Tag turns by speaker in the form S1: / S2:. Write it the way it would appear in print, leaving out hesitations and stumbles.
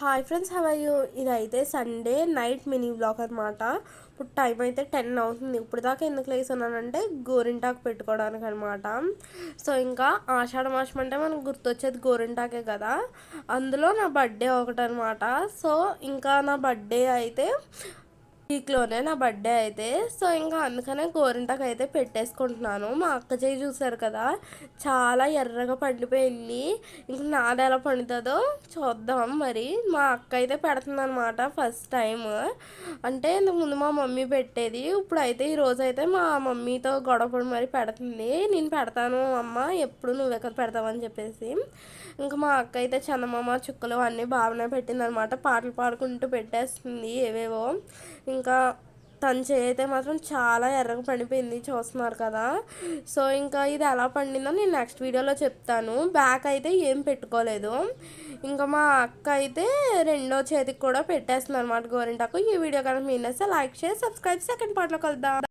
S1: Hi friends, how are you? ఇదైతే Sunday night mini blog అనమాట. ఇప్పుడు టైం అయితే 10 అవుతుంది. ఇప్పుడు దాకా ఎందుకు లేస్తున్నానంటే గోరింటాకు పెట్టుకోవడానికి అనమాట. సో ఇంకా ఆషాఢ మాసం అంటే మనకు గుర్తొచ్చేది గోరింటాకే కదా. అందులో నా బర్త్డే ఒకటి అనమాట. సో ఇంకా నా బర్త్డే అయితే వీక్లోనే నా బర్త్డే అయితే. సో ఇంకా అందుకనే గోరింటాకు అయితే పెట్టేసుకుంటున్నాను. మా అక్క చేయి చూసారు కదా, చాలా ఎర్రగా పండిపోయింది. ఇంక నాది ఎలా పండుతుందో చూద్దాం. మరి మా అక్క అయితే పెడుతుంది అనమాట ఫస్ట్ టైం. అంటే ఇంతకు ముందు మా మమ్మీ పెట్టేది. ఇప్పుడు అయితే ఈరోజు అయితే మా మమ్మీతో గొడవపడి మరి పెడుతుంది. నేను పెడతాను అమ్మ, ఎప్పుడు నువ్వే కదా పెడతావని చెప్పేసి. ఇంకా మా అక్క అయితే చందమామ చుక్కలు అన్నీ బాగానే పెట్టిందనమాట. పాటలు పాడుకుంటూ పెట్టేస్తుంది ఏవేవో. ఇంకా తన చేయి అయితే మాత్రం చాలా ఎర్రగా పండిపోయింది, చూస్తున్నారు కదా. సో ఇంకా ఇది ఎలా పండిందో నేను నెక్స్ట్ వీడియోలో చెప్తాను. బ్యాక్ అయితే ఏం పెట్టుకోలేదు. ఇంకా మా అక్క అయితే రెండో చేతికి కూడా పెట్టేస్తుంది అనమాట గోరింటాకు. ఈ వీడియో కనుక మీ నచ్చితే లైక్ చేసి సబ్స్క్రైబ్. సెకండ్ పార్ట్లో కలుద్దాం.